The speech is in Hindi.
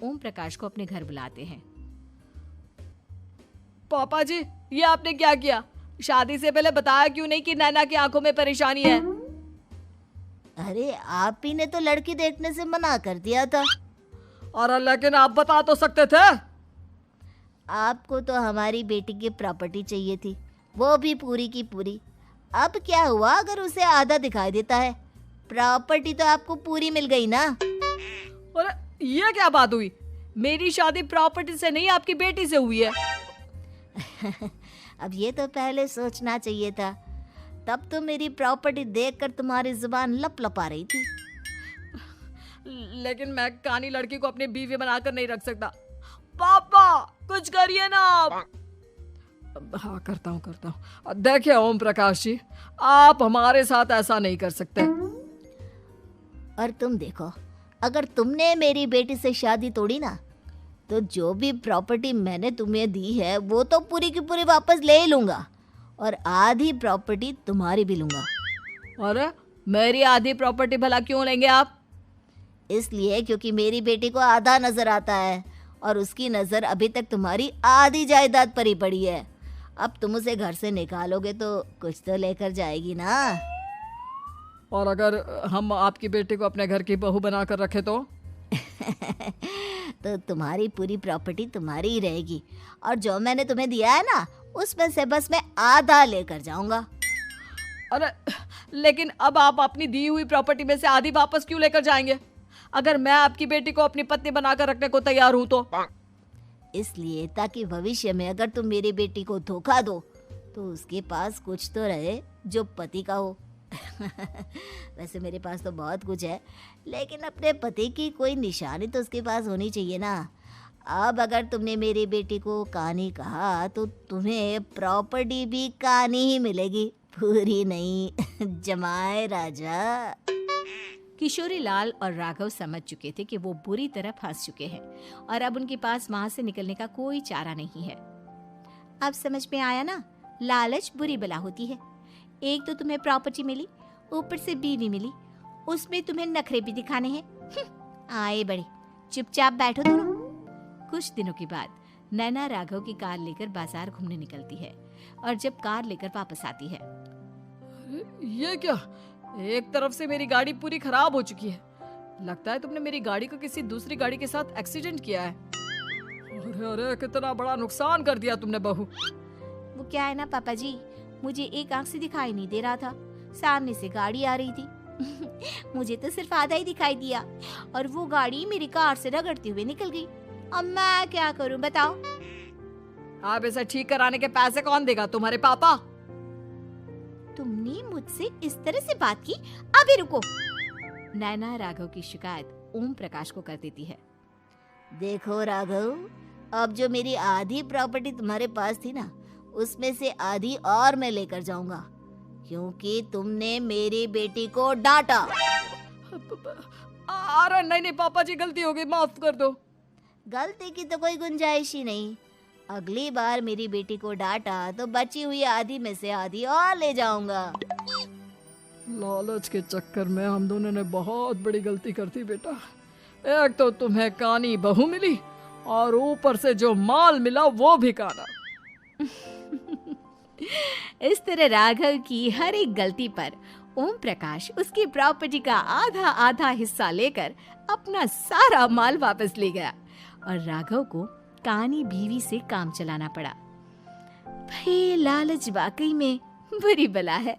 ओम प्रकाश को अपने घर बुलाते हैं। पापा जी, ये आपने क्या किया? शादी से पहले बताया क्यों नहीं कि नैना की आंखों में परेशानी है? अरे आप ही ने तो लड़की देखने से मना कर दिया था। और लेकिन आप बता तो सकते थे। आपको तो हमारी बेटी की प्रॉपर्टी चाहिए थी, वो भी पूरी की पूरी। अब क्या हुआ अगर उसे आधा दिखाई देता है? प्रॉपर्टी तो आपको पूरी मिल गई ना। अरे ये क्या बात हुई? मेरी शादी प्रॉपर्टी से नहीं, आपकी बेटी से हुई है। अब ये तो पहले सोचना चाहिए था। तब तो मेरी प्रॉपर्टी देखकर तुम्हारी जुबान लपलपा रही थी। लेकिन मैं कानी लड़की को अपनी बीवी बनाकर नहीं रख सकता। पापा कुछ करिए ना आप। हाँ करता हूँ। देखिए ओम प्रकाश जी, आप हमारे साथ ऐसा नहीं कर सकते। और तुम देखो, अगर तुमने मेरी बेटी से शादी तोड़ी ना, तो जो भी प्रॉपर्टी मैंने तुम्हें दी है वो तो पूरी की पूरी वापस ले ही लूंगा, और आधी प्रॉपर्टी तुम्हारी भी लूंगा। अरे मेरी आधी प्रॉपर्टी भला क्यों लेंगे आप? इसलिए क्योंकि मेरी बेटी को आधा नजर आता है और उसकी नजर अभी तक तुम्हारी आधी जायदाद पर ही पड़ी है। अब तुम उसे घर से निकालोगे तो कुछ तो लेकर जाएगी ना। और अगर हम आपकी बेटी को अपने घर की बहू बनाकर रखे तो? तो तुम्हारी पूरी प्रॉपर्टी तुम्हारी ही रहेगी, और जो मैंने तुम्हें दिया है ना, उसमें से बस मैं आधा लेकर जाऊंगा। अरे लेकिन अब आप अपनी दी हुई प्रॉपर्टी में से आधी वापस क्यों लेकर जाएंगे? अगर मैं आपकी बेटी को अपनी पत्नी बनाकर रखने को तैयार हूं तो? इसलिए ताकि भविष्य में अगर तुम मेरी बेटी को धोखा दो तो उसके पास कुछ तो रहे जो पति का हो। वैसे मेरे पास तो बहुत कुछ है, लेकिन अपने पति की कोई निशानी तो उसके पास होनी चाहिए ना। अब अगर तुमने मेरी बेटी को कानी कहा तो तुम्हें प्रॉपर्टी भी कानी ही मिलेगी, पूरी नहीं। जमाए राजा। किशोरी लाल और राघव समझ चुके थे कि वो बुरी तरह फंस चुके हैं और अब उनके पास वहां से निकलने का कोई चारा नहीं है। अब समझ में आया ना, लालच बुरी बला होती है। एक तो तुम्हें प्रॉपर्टी मिली, ऊपर से बीवी मिली, उसमें तुम्हें नखरे भी दिखाने हैं। आए बड़े, चुपचाप बैठो दोनों। कुछ दिनों के बाद नैना राघव की कार लेकर बाजार घूमने निकलती है और जब कार लेकर वापस आती है, ये क्या? एक तरफ से मेरी गाड़ी पूरी खराब हो चुकी है। लगता है तुमने मेरी गाड़ी को किसी दूसरी गाड़ी के साथ एक्सीडेंट किया है। अरे अरे कितना बड़ा नुकसान कर दिया तुमने बहू। वो क्या है ना पापा जी, मुझे एक आंख से दिखाई नहीं दे रहा था, सामने से गाड़ी आ रही थी। मुझे तो सिर्फ आधा ही दिखाई दिया और वो गाड़ी मेरी कार से रगड़ते हुए निकल गई। अब मैं क्या करूं बताओ? आप इसे ठीक कराने के पैसे कौन देगा? तुम्हारे पापा। तुमने मुझसे इस तरह से बात की? अभी रुको। नैना राघव की शिकायत ओम प्रकाश को कर देती है। देखो राघव, अब जो मेरी आधी प्रॉपर्टी तुम्हारे पास थी ना, उसमें से आधी और मैं लेकर जाऊंगा, क्योंकि तुमने मेरी बेटी को डांटा। अरे नहीं नहीं पापा जी, गलती हो गई, माफ कर दो। गलती की तो कोई गुंजाइश ही नहीं। अगली बार मेरी बेटी को डांटा तो बची हुई आधी में से आधी और ले जाऊंगा। लालच के चक्कर में हम दोनों ने बहुत बड़ी गलती कर दी बेटा। एक तो तुम्हें कानी बहू मिली और ऊपर से जो माल मिला वो भी काना। इस तरह राघव की हर एक गलती पर ओम प्रकाश उसकी प्रॉपर्टी का आधा आधा हिस्सा लेकर अपना सारा माल वापस ले गया और राघव को कानी बीवी से काम चलाना पड़ा। भाई लालच वाकई में बुरी बला है।